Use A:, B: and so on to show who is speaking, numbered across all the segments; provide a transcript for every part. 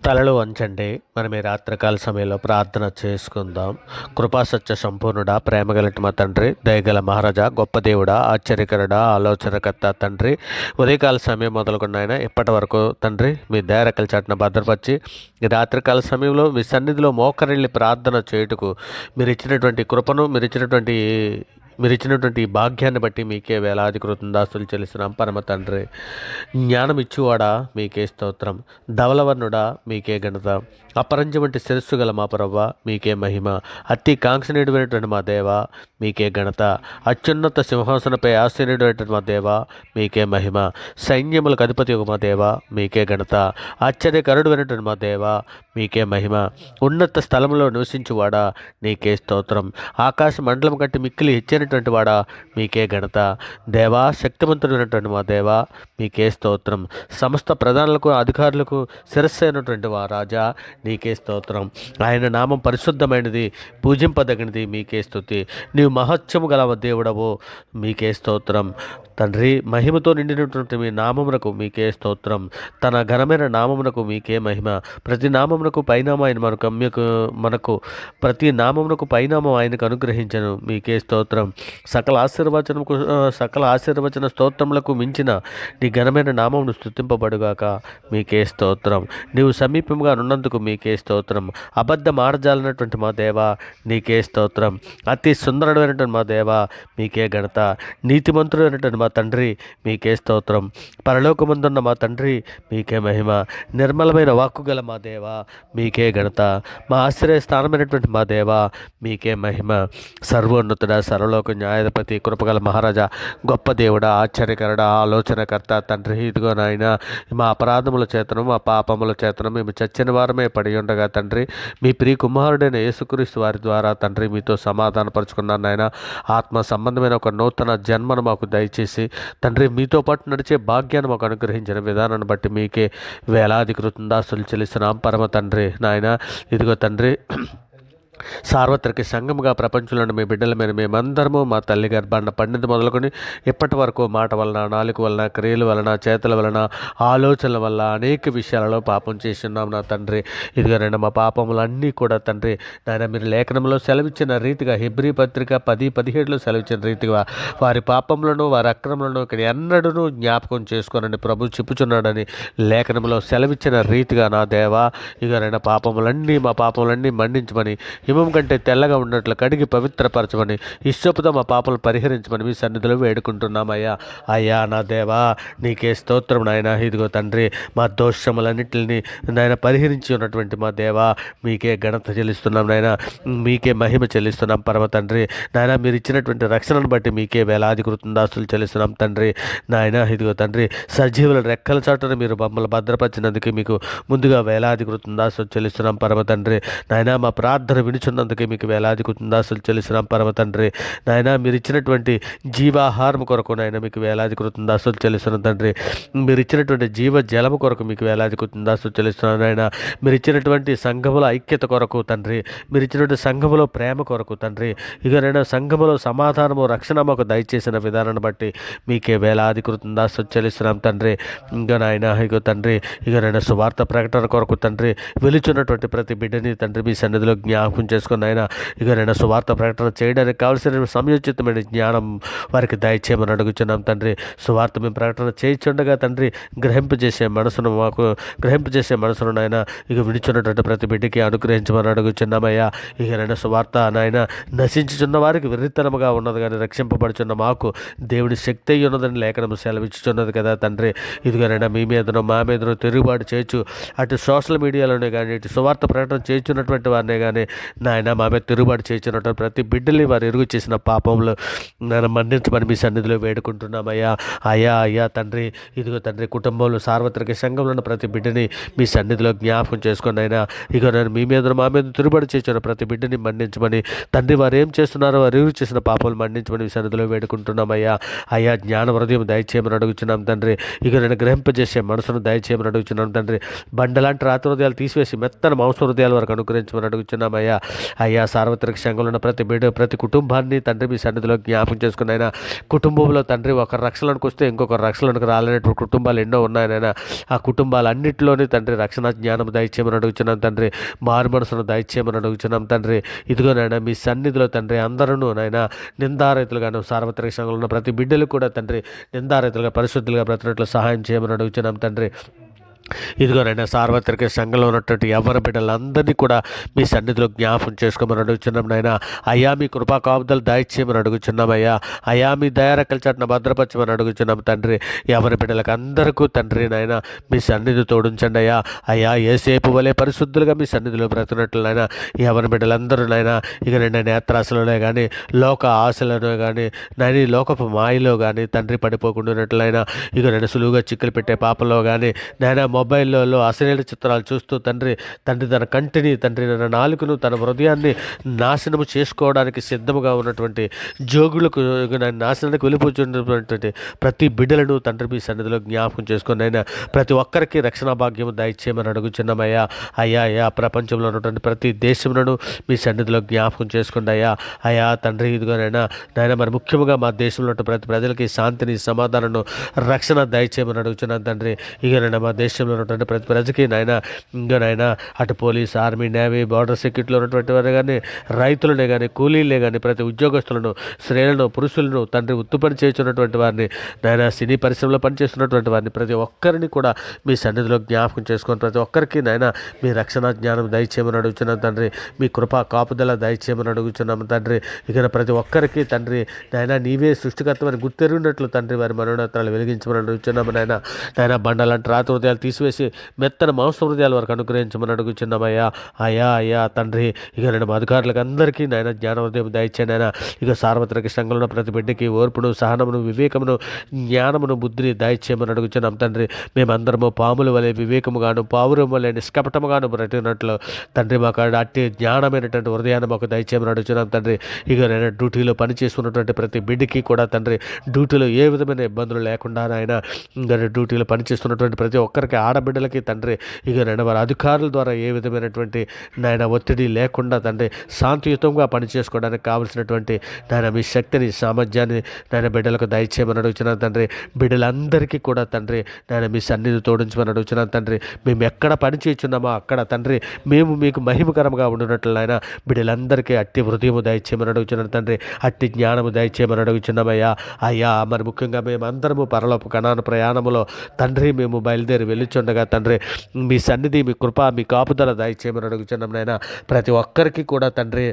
A: తలలు వంచండి. మనం ఈ రాత్రికాల సమయంలో ప్రార్థన చేసుకుందాం. కృపాసత్య సంపూర్ణుడా, ప్రేమగలటి మా తండ్రి, దయగల మహారాజా, గొప్ప దేవుడా, ఆశ్చర్యకరుడా, ఆలోచనకర్త తండ్రి, ఉదయకాల సమయం మొదలుకున్న ఆయన ఇప్పటి వరకు తండ్రి మీ దయరకల చాటున భద్రపరిచి ఈ రాత్రికాల సమయంలో మీ సన్నిధిలో మోకరిల్లి ప్రార్థన చేయుటకు మీరు ఇచ్చినటువంటి కృపను, మీరు ఇచ్చినటువంటి ఈ భాగ్యాన్ని బట్టి మీకే వేలాది కృతజ్ఞతాస్తులు చెల్లిస్తున్నాం పరమ తండ్రి. జ్ఞానం ఇచ్చువాడా మీకే స్తోత్రం. ధవలవర్ణుడా మీకే ఘనత. అపరంజి వంటి శిరస్సు గల మా ప్రవ్వ మీకే మహిమ. అతి కాంక్షణీయుడైనటువంటి మా దేవ మీకే ఘనత. అత్యున్నత సింహాసనపై ఆసీనుడైనటువంటి మా దేవ మీకే మహిమ. సైన్యములకు అధిపతి మా దేవ మీకే ఘనత. ఆశ్చర్యకరుడైనటువంటి మా దేవ మీకే మహిమ. ఉన్నత స్థలంలో నివసించువాడా నీకే స్తోత్రం. ఆకాశ మండలం కంటే మిక్కిలి హెచ్చైనటువంటి వాడా మీకే ఘనత. దేవా, శక్తివంతుడైనటువంటి మా దేవా మీకే స్తోత్రం. సమస్త ప్రధానులకు అధికారులకు శిరస్సు అయినటువంటి వా రాజా నీకే స్తోత్రం. ఆయన నామం పరిశుద్ధమైనది, పూజింపదగినది. మీకే స్తుతి. నీవు మహత్యము గల దేవుడవు, మీకే స్తోత్రం. తండ్రి, మహిమతో నిండినటువంటి మీ నామమునకు మీకే స్తోత్రం. తన ఘనమైన నామమునకు మీకే మహిమ. ప్రతి నామమునకు పైనామం ఆయన మనకు ప్రతి నామమునకు పైనామం ఆయనకు అనుగ్రహించను. మీకే స్తోత్రం. సకల ఆశీర్వచన స్తోత్రములకు మించిన నీ ఘనమైన నామమును స్తుతింపబడుగాక. మీకే స్తోత్రం. నీవు సమీపంగా ఉన్నందుకు మీకే స్తోత్రం. అబద్ధం ఆడజాలన్నటువంటి మా దేవా నీకే స్తోత్రం. అతి సుందరుడైనటువంటి మా దేవా మీకే ఘనత. నీతిమంతుడైనటువంటి మా తండ్రి మీకే స్తోత్రం. పరలోకమందున్న మా తండ్రి మీకే మహిమ. నిర్మలమైన వాక్కు గల మా దేవా మీకే ఘనత. మా ఆశ్రయ స్థానమైనటువంటి మా దేవా మీకే మహిమ. సర్వోన్నతుడ, సర్వలోక న్యాయాధిపతి, కృపగల మహారాజా, గొప్ప దేవుడా, ఆశ్చర్యకరుడా, ఆలోచనకర్త తండ్రి, ఇదిగో నాయన మా అపరాధముల చేతను మా పాపముల చేతను మేము చచ్చిన వారమే పడి ఉండగా తండ్రి, మీ ప్రియ కుమారుడైన యేసుక్రీస్తు వారి ద్వారా తండ్రి మీతో సమాధానపరుచుకున్నాను నాయన. ఆత్మ సంబంధమైన ఒక నూతన జన్మను మాకు దయచేసి తండ్రి మీతో పాటు నడిచే భాగ్యాన్ని మాకు అనుగ్రహించిన విధానాన్ని బట్టి మీకే వేలాది కృతజ్ఞతాస్తులు చెల్లిస్తున్నాం పరమ తండ్రి. నాయన ఇదిగో తండ్రి, సార్వత్రిక సంఘముగా ప్రపంచంలోని మీ బిడ్డల మీద మేమందరము మా తల్లి గర్భాన్న పండిత మొదలుకొని ఇప్పటి వరకు మాట వలన, నాలుక వలన, క్రియల వలన, చేతుల వలన, ఆలోచనల వల్ల అనేక విషయాలలో పాపం చేస్తున్నాం నా తండ్రి. ఇదిగోనైనా మా పాపములన్నీ కూడా తండ్రి నాయన మీరు లేఖనంలో సెలవిచ్చిన రీతిగా, హెబ్రీ పత్రిక 10:17 సెలవిచ్చిన రీతిగా వారి పాపములను, వారి అక్రమలను ఇక్కడ ఎన్నడూ జ్ఞాపకం చేసుకోనని ప్రభు చెప్పుచున్నాడని లేఖనంలో సెలవిచ్చిన రీతిగా నా దేవా ఇదిగోనైనా మా పాపములన్నీ మన్నించమని, హిమం కంటే తెల్లగా ఉన్నట్లు కడిగి పవిత్రపరచమని, ఇష్టపుతో మా పాపలు పరిహరించమని మీ సన్నిధిలో వేడుకుంటున్నామయ్యా. అయ్యా నా దేవా నీకే స్తోత్రం నాయన. ఇదిగో తండ్రి, మా దోషములన్నింటిని నాయన పరిహరించి ఉన్నటువంటి మా దేవా మీకే ఘనత చెల్లిస్తున్నాం నాయన. మీకే మహిమ చెల్లిస్తున్నాం పరమ తండ్రి. నాయన మీరు ఇచ్చినటువంటి రక్షణను బట్టి మీకే వేలాది కృతజ్ఞతాస్తులు చెల్లిస్తున్నాం తండ్రి. నాయన ఇదిగో తండ్రి, సజీవుల రెక్కల చాటున మీరు మమ్మల్ని భద్రపరిచినందుకు మీకు ముందుగా వేలాది కృతజ్ఞతాస్తులు చెల్లిస్తున్నాం పరమ తండ్రి. నాయన మా ప్రార్థన వినుచున్నందుకే మీకు వేలాది కృతజ్ఞతాస్తులు చెల్లిస్తున్నాం పరమ తండ్రి. నాయన మీరు ఇచ్చినటువంటి జీవాహారం కొరకు నాయన మీకు వేలాది కృతజ్ఞతాస్తులు చెల్లిస్తున్నాం తండ్రి. మీరు ఇచ్చినటువంటి జీవ జలము కొరకు మీకు వేలాది కృతజ్ఞతాస్తులు చెల్లిస్తున్నాను నాయన. మీరు ఇచ్చినటువంటి సంఘముల ఐక్యత కొరకు తండ్రి, మీరు ఇచ్చినటువంటి సంఘములో ప్రేమ కొరకు తండ్రి, ఇక నేను సంఘములో సమాధానము, రక్షణ మాకు దయచేసిన విధానాన్ని బట్టి మీకే వేలాది కృతజ్ఞతాస్తులు చెల్లిస్తున్నాం తండ్రి. ఇంకా నాయన ఇగో తండ్రి, ఇక నేను సువార్త ప్రకటన కొరకు తండ్రి వెలుచున్నటువంటి ప్రతి బిడ్డని తండ్రి మీ సన్నిధిలో జ్ఞాపకం చేసుకుని ఆయన ఇక నేను సువార్త ప్రకటన చేయడానికి కావలసిన సమయోచితమైన జ్ఞానం వారికి దయచేయమని అడుగుచున్నాం తండ్రి. సువార్త మేము ప్రకటన చేయించుండగా తండ్రి గ్రహింపజేసే మనసును నాయన ఇక వినిచున్నటువంటి ప్రతి బిడ్డకి అనుగ్రహించమని అడుగుచున్నామయ్యా. ఇక నేను సువార్త నాయన నశించుచున్న వారికి విరితనముగా ఉన్నది కానీ రక్షింపబడుచున్న మాకు దేవుడి శక్తి అయి ఉన్నదని లేఖనము సెలవిచ్చుచున్నది కదా తండ్రి. ఇదిగోనైనా మీ మీదనో మా మీదనో తిరుగుబాటు చేయొచ్చు, అటు సోషల్ మీడియాలోనే కానీ ఇటు సువార్త ప్రకటన చేయించున్నటువంటి వారినే కానీ నాయన మా మీద తిరుగుబాటు చేయించినట్టు ప్రతి బిడ్డల్ని వారు ఎరుగు చేసిన పాపంలో నన్ను మన్నించమని మీ సన్నిధిలో వేడుకుంటున్నామయ్యా. అయ్యా తండ్రి, ఇదిగో తండ్రి, కుటుంబంలో సార్వత్రిక సంఘంలో ఉన్న ప్రతి బిడ్డని మీ సన్నిధిలో జ్ఞాపకం చేసుకుని అయినా ఇక నేను మీ మీద మా మీద తిరుగుబాటు చేసిన ప్రతి బిడ్డని మన్నించమని తండ్రి, వారు ఏం చేస్తున్నారో వారు ఎరుగు చేసిన పాపాలు మన్నించమని మీ సన్నిధిలో వేడుకుంటున్నామయ్యా. అయ్యా జ్ఞాన హృదయం దయచేయమని అడుగుచున్నాం తండ్రి. ఇక నేను గ్రహింపజేసే మనసును దయచేయమని అడుగుచున్నాం తండ్రి. బండలాంటి రాత్రి హృదయాలు తీసివేసి మెత్తన మాంస హృదయాల వరకు అనుగ్రహించమని అడుగుచున్నామయ్యా. అయ్యా సార్వత్రిక సంఘంలో ఉన్న ప్రతి కుటుంబాన్ని తండ్రి మీ సన్నిధిలో జ్ఞాపం చేసుకుని అయినా కుటుంబంలో తండ్రి ఒకరి రక్షణలోకి వస్తే ఇంకొకరు రక్షణలోకి రాలేనటువంటి కుటుంబాలు ఎన్నో ఉన్నాయనైనా ఆ కుటుంబాలన్నింటిలోనే తండ్రి రక్షణ జ్ఞానం దయచేయమని అడుగుతున్నాం తండ్రి, మారు మనసును దయచేయమని అడుగుతున్నాం తండ్రి. ఇదిగోనైనా మీ సన్నిధిలో తండ్రి అందరూ నైనా నిందారైతులుగాను సార్వత్రిక సంఘంలో ఉన్న ప్రతి బిడ్డలు కూడా తండ్రి నిందారైతులుగా పరిశుద్ధులుగా బ్రతికినట్లు సహాయం చేయమని అడుగుతున్నాం తండ్రి. ఇదిగోనైనా సార్వత్రిక సంఘంలో ఉన్నటువంటి ఎవరి బిడ్డలందరినీ కూడా మీ సన్నిధిలో జ్ఞాపం చేసుకోమని అడుగుచున్నాం నాయన. అయ్యా మీ కృపా కాపుదలు దయచేయమని అడుగుచున్నాం అయ్యా. అయ్యా మీ దయారెక్కల చాటున భద్రపరచమని అడుగుచున్నాం తండ్రి. ఎవరి బిడ్డలకు అందరికీ తండ్రి నాయన మీ సన్నిధి తోడించండి అయ్యా. అయ్యా ఏసేపు వలె పరిశుద్ధులుగా మీ సన్నిధిలో బ్రతుకున్నట్లు నాయన ఎవరి బిడ్డలందరూ నాయన ఇక నిన్న నేత్రాశలోనే కానీ లోక ఆశలను కానీ నని లోకపు మాయలో కానీ తండ్రి పడిపోకుండానట్లయినా ఇక నేను సులువుగా చిక్కులు పెట్టే పాపలో కానీ నాయన మొబైల్లో అశ్లీల చిత్రాలు చూస్తూ తండ్రి తన కంటిని తండ్రి తన నాలుకను తన హృదయాన్ని నాశనము చేసుకోవడానికి సిద్ధముగా ఉన్నటువంటి జోగులకు నాశనానికి వెళ్ళిపోతున్నటువంటి ప్రతి బిడ్డలను తండ్రి మీ సన్నిధిలో జ్ఞాపకం చేసుకొని అయినా ప్రతి ఒక్కరికి రక్షణ భాగ్యము దయచేయమని అడుగుచున్నామయ్యా. అయ్యా ప్రపంచంలో ఉన్నటువంటి ప్రతి దేశములను మీ సన్నిధిలో జ్ఞాపకం చేసుకోండి అయ్యా తండ్రి. ఇదిగోనైనా నాయన మరి ముఖ్యంగా మా దేశంలో ఉన్న ప్రతి ప్రజలకి శాంతిని సమాధానం రక్షణ దయచేయమని అడుగుతున్నాను తండ్రి. ఇక మా దేశంలో ఉన్నటువంటి ప్రతి ప్రజకి నాయన ఇంకా నాయన అటు పోలీస్ ఆర్మీ నేవీ బార్డర్ సెక్యూరిటీలో ఉన్నటువంటి వారు కానీ రైతులనే కానీ కూలీలే కానీ ప్రతి ఉద్యోగస్తులను స్త్రీలను పురుషులను తండ్రి ఉత్తుపని చేస్తున్నటువంటి వారిని నాయన సినీ పరిశ్రమలో పనిచేస్తున్నటువంటి వారిని ప్రతి ఒక్కరిని కూడా మీ సన్నిధిలో జ్ఞాపకం చేసుకొని ప్రతి ఒక్కరికి నాయన మీ రక్షణ జ్ఞానం దయచేయమని అడుగుతున్నాం తండ్రి. మీ కృపా కాపుదల దయచేయమని అడుగుతున్నాము తండ్రి. ఇక ప్రతి ఒక్కరికి తండ్రి నాయన నీవే సృష్టికర్తమని గుర్తెరిగినట్లు తండ్రి వారి మనోనేత్రాలు వెలిగించమని అడుగుతున్నాము నాయన బండలాంటి రాతి హృదయాలు తీసివేసి మెత్తన మాంస హృదయాల వరకు అనుగ్రహించమని అడుగుచున్నామయ్యా. అయ్యా తండ్రి ఇక నేను అధికారులకు అందరికీ నాయన జ్ఞాన హృదయం దయచేయండి అయినా ఇక సార్వత్రిక సంఘంలో ప్రతి బిడ్డకి ఓర్పును సహనమును వివేకమును జ్ఞానమును బుద్ధిని దయచేయమని అడుగుచున్నాం తండ్రి. మేమందరము పాముల వలె వివేకముగాను పావురం వలె నిష్కపటముగాను బ్రతికినట్లు తండ్రి మాకు అట్టి జ్ఞానమైనటువంటి హృదయాన్ని మాకు దయచేయమని అడుగుచున్నాం తండ్రి. ఇక నేను డ్యూటీలో పనిచేస్తున్నటువంటి ప్రతి బిడ్డకి కూడా తండ్రి డ్యూటీలో ఏ విధమైన ఇబ్బందులు లేకుండా నాయన ఇంకా డ్యూటీలో పనిచేస్తున్నటువంటి ప్రతి ఒక్కరికి ఆడబిడ్డలకి తండ్రి ఇక నేను వారి అధికారుల ద్వారా ఏ విధమైనటువంటి నాయన ఒత్తిడి లేకుండా తండ్రి శాంతియుతంగా పనిచేసుకోవడానికి కావలసినటువంటి నాయన మీ శక్తిని సామర్థ్యాన్ని నాయన బిడ్డలకు దయచేయమని అడుగుతున్నాను తండ్రి. బిడ్డలందరికీ కూడా తండ్రి నాయన మీ సన్నిధి తోడించమని అడుగుతున్నాను తండ్రి. మేము ఎక్కడ పని చేస్తున్నామో అక్కడ తండ్రి మేము మీకు మహిమకరంగా ఉండినట్లు నాయన బిడ్డలందరికీ అట్టి హృదయము దయచేయమని అడుగుతున్నాను తండ్రి. అట్టి జ్ఞానము దయచేయమని అడుగుతున్నామయ్యా. మరి ముఖ్యంగా మేమందరము పరలోపు కణాను ప్రయాణములో తండ్రి మేము బయలుదేరి వెళ్ళిచుండగా తండ్రి మీ సన్నిధి మీ కృప మీ కాపుదల దయచేయమని అడుగుచున్నాం నాయన. ప్రతి ఒక్కరికి కూడా తండ్రి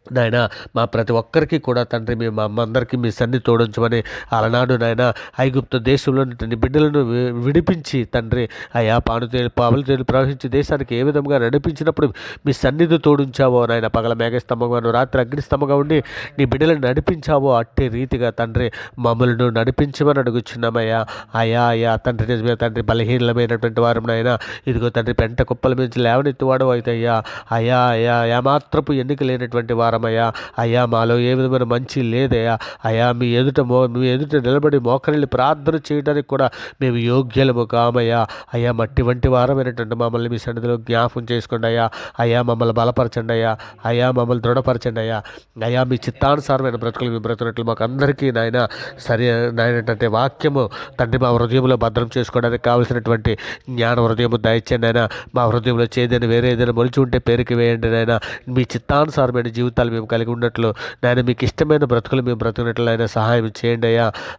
A: నాయన మా ప్రతి ఒక్కరికి కూడా తండ్రి మేము మా అందరికీ మీ సన్ని తోడించమని అలనాడు నాయన ఐగుప్తు దేశంలో బిడ్డలను విడిపించి తండ్రి అయా పావులతేలు ప్రవహించి దేశానికి ఏ విధంగా నడిపించినప్పుడు మీ సన్నిధి తోడించావో నాయన పగల మేఘస్తంభంగాను రాత్రి అగ్నిస్తంభంగా ఉండి నీ బిడ్డలను నడిపించావో అట్టి రీతిగా తండ్రి మమ్మల్ని నడిపించమని అడుగుచున్నామయ్యా. అయా తండ్రి నిజమే తండ్రి బలహీనమైనటువంటి వారు నాయన ఇదిగో తండ్రి పెంట కుప్పల నుంచి లేవనెత్తువాడు అయితే అయ్యా ఏమాత్రపు ఎన్నిక లేనటువంటి వారు అయ్యా మాలో ఏ విధమైన మంచి లేదయ్యా. అయ్యా మీ ఎదుట నిలబడి మోకరిల్లి ప్రార్థన చేయడానికి కూడా మేము యోగ్యులము కామయ్యా. అయ్యా మట్టి వంటి వారమైనటువంటి మమ్మల్ని మీ సన్నిధిలో జ్ఞాపకం చేసుకోండి అయ్యా మమ్మల్ని బలపరచండి అయ్యా మమ్మల్ని దృఢపరచండి అయ్యా మీ చిత్తానుసారమైన బ్రతుకులు మీ బ్రతుకున్నట్లు మాకు అందరికీ నాయన నాయనటువంటి వాక్యము తండ్రి మా హృదయంలో భద్రం చేసుకోవడానికి కావలసినటువంటి జ్ఞాన హృదయము దయచేయండి అయినా మా హృదయంలో చేదని వేరే ఏదైనా మొలిచి ఉంటే పేరుకి వేయండి నాయన. మీ చిత్తానుసారమైన జీవితాలు మేము కలిగి ఉన్నట్లు నాయన మీకు ఇష్టమైన బ్రతుకులు మేము బ్రతుకున్నట్లు ఆయన సహాయం చేయండి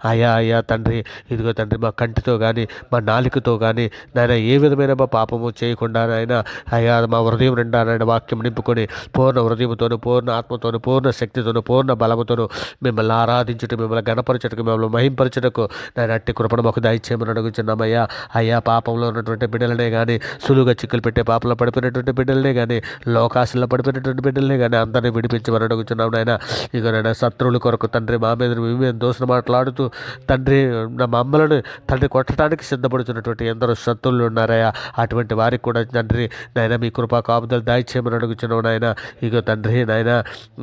A: అయ్యా తండ్రి. ఇదిగో తండ్రి మా కంటితో కానీ మా నాలుకతో కానీ నాయన ఏ విధమైన మా పాపము చేయకుండా నాయన అయ్యా మా హృదయం నిండా నాయన వాక్యం నింపుకొని పూర్ణ హృదయంతోను పూర్ణ ఆత్మతోను పూర్ణ శక్తితోను పూర్ణ బలముతోను మిమ్మల్ని ఆరాధించుటకు మిమ్మల్ని గణపరచుటకు మిమ్మల్ని మహింపరచుటకు నాయన అట్టి కృపను మాకు దయచేయమని అడుగుచున్నామయ్యా. అయ్యా పాపంలో ఉన్నటువంటి బిడ్డలనే కానీ సులువుగా చిక్కులు పెట్టే పాపంలో పడిపోయినటువంటి బిడ్డలనే కానీ లోకాశల్లో పడిపోయినటువంటి బిడ్డలనే కానీ అందరినీ విడిపించమని అడుగుతున్నాం నాయన. ఇక శత్రువుల కొరకు తండ్రి మా మీద మీ మీద దోషణ మాట్లాడుతూ తండ్రి నా మమ్మలను తండ్రి కొట్టడానికి సిద్ధపడుతున్నటువంటి ఎందరో శత్రువులు ఉన్నారయ్యా. అటువంటి వారికి కూడా తండ్రి నాయన మీ కృపా కాపుదలు దాయిచేయమని అడుగుతున్నావు నాయన. ఇగో తండ్రి నాయన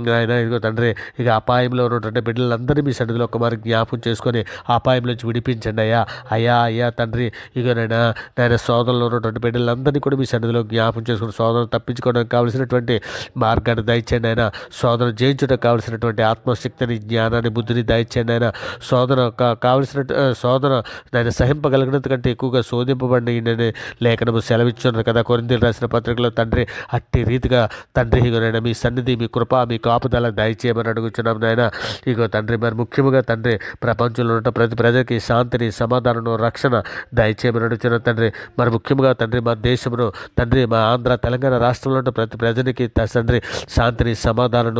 A: నాయన ఇగో తండ్రి ఇక అపాయంలో ఉన్నటువంటి బిడ్డలందరినీ మీ సన్నిధిలో ఒక మరి జ్ఞాపకం చేసుకొని అపాయం నుంచి విడిపించండి అయ్యా. అయ్యా తండ్రి ఇక నాయన సోదరులో ఉన్నటువంటి బిడ్డలందరినీ కూడా మీ సన్నిధిలో జ్ఞాపకం చేసుకుని సోదరులు తప్పించుకోవడానికి కావలసినటువంటి మార్గాన్ని దయచేయండి ఆయన. శోధన జయించడానికి కావలసినటువంటి ఆత్మశక్తిని జ్ఞానాన్ని బుద్ధిని దయచేయండి ఆయన. శోధన కావలసిన శోధన నేను సహింపగలిగినంత కంటే ఎక్కువగా శోధింపబడి నేను లేఖనము సెలవిచ్చున్నారు కదా కొరింథీయులకు రాసిన పత్రికలో తండ్రి. అట్టి రీతిగా తండ్రి ఇగోనైనా మీ సన్నిధి మీ కృప మీ కాపుదల దయచేయమని అడుగుతున్నాం నాయన. ఇగో తండ్రి మరి ముఖ్యముగా తండ్రి ప్రపంచంలో ఉన్న ప్రతి ప్రజలకి శాంతిని సమాధానం రక్షణ దయచేయమని అడుగుతున్నాం తండ్రి. మరి ముఖ్యంగా తండ్రి మా దేశంలో తండ్రి మా ఆంధ్ర తెలంగాణ రాష్ట్రంలో ఉన్న ప్రతి ప్రజలకి తండ్రి శాంతిని సమాధానం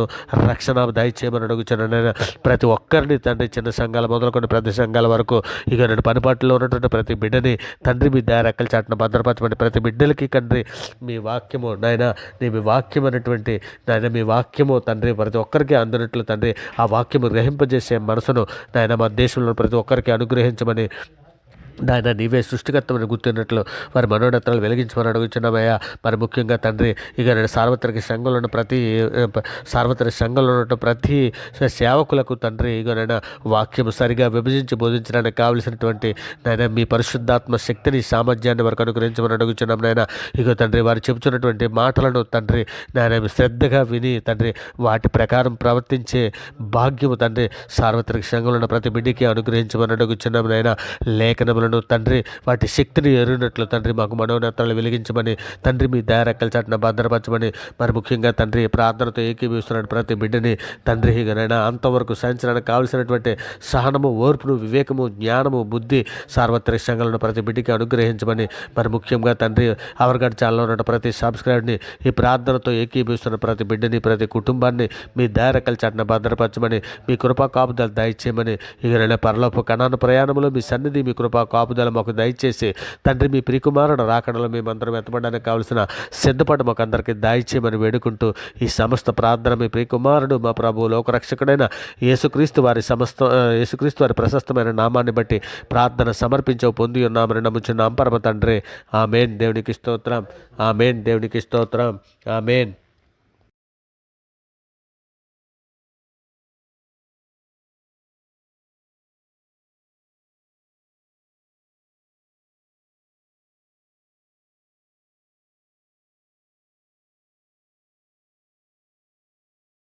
A: రక్షణ దయచేయమని అడుగుతున్నాను నేను. ప్రతి ఒక్కరిని తండ్రి చిన్న సంఘాలు మొదలుకొని పెద్ద సంఘాల వరకు ఇక నేను పనిపాట్లో ఉన్నటువంటి ప్రతి బిడ్డని తండ్రి మీ రెక్కల చాటున భద్రపరచమని ప్రతి బిడ్డలకి తండ్రి మీ వాక్యము నాయన మీ వాక్యం అనేటువంటి నాయన మీ వాక్యము తండ్రి ప్రతి ఒక్కరికి అందినట్లు తండ్రి ఆ వాక్యము గ్రహింపజేసే మనసును నాయన మా దేశంలో ప్రతి ఒక్కరికి అనుగ్రహించమని నాయన నీవే సృష్టికర్తమని గుర్తున్నట్లు వారి మనోనేత్రాలు వెలిగించమని అడుగుతున్నామయ్యా. మరి ముఖ్యంగా తండ్రి ఇక నేను సార్వత్రిక సంఘంలో ఉన్న ప్రతి సేవకులకు తండ్రి ఇక నేను వాక్యం సరిగా విభజించి బోధించడానికి కావలసినటువంటి నాయన మీ పరిశుద్ధాత్మ శక్తిని సామర్థ్యాన్ని వరకు అనుగ్రహించమని అడుగుతున్నాం నాయన. ఇక తండ్రి వారు చెబుతున్నటువంటి మాటలను తండ్రి నాయన శ్రద్ధగా విని తండ్రి వాటి ప్రకారం ప్రవర్తించే భాగ్యము తండ్రి సార్వత్రిక సంఘంలో ఉన్న ప్రతి బిడ్డకి అనుగ్రహించమని అడుగుతున్నాం నాయన. లేఖనములను తండ్రి వాటి శక్తిని ఎరిగినట్లు తండ్రి మాకు మనోనేత్రాలు వెలిగించమని తండ్రి మీ రెక్కల చాటున భద్రపరచమని మరి ముఖ్యంగా తండ్రి ప్రార్థనతో ఏకీభవిస్తున్న ప్రతి బిడ్డని తండ్రి ఇకనైనా అంతవరకు సహించడానికి కావలసినటువంటి సహనము ఓర్పును వివేకము జ్ఞానము బుద్ధి సార్వత్రిక సంఘాలను ప్రతి బిడ్డకి అనుగ్రహించమని మరి ముఖ్యంగా తండ్రి అవర్గడ్ ఛానల్లో ఉన్న ప్రతి సబ్స్క్రైబర్ని ఈ ప్రార్థనతో ఏకీభవిస్తున్న ప్రతి బిడ్డని ప్రతి కుటుంబాన్ని మీ రెక్కల చాటున భద్రపరచమని మీ కృపా కాపుదలు దయచేయమని ఇకనైనా పరలోక కణాను ప్రయాణంలో మీ సన్నిధి మీ కృపా కాపుదల మాకు దయచేసి తండ్రి మీ ప్రియకుమారుడు రాకడలో మేమందరం ఎత్తపడడానికి కావలసిన సిద్ధపడి మాకు అందరికీ దయచేయమని వేడుకుంటూ ఈ సమస్త ప్రార్థన మీ ప్రియకుమారుడు మా ప్రభు లోకరక్షకుడైన యేసుక్రీస్తు వారి ప్రశస్తమైన నామాన్ని బట్టి ప్రార్థన సమర్పించవు పొంది ఉన్నామని నమ్ముచున్నాం పరమ తండ్రి. ఆమేన్. దేవునికి స్తోత్రం. ఆమేన్. దేవునికి స్తోత్రం. ఆమేన్.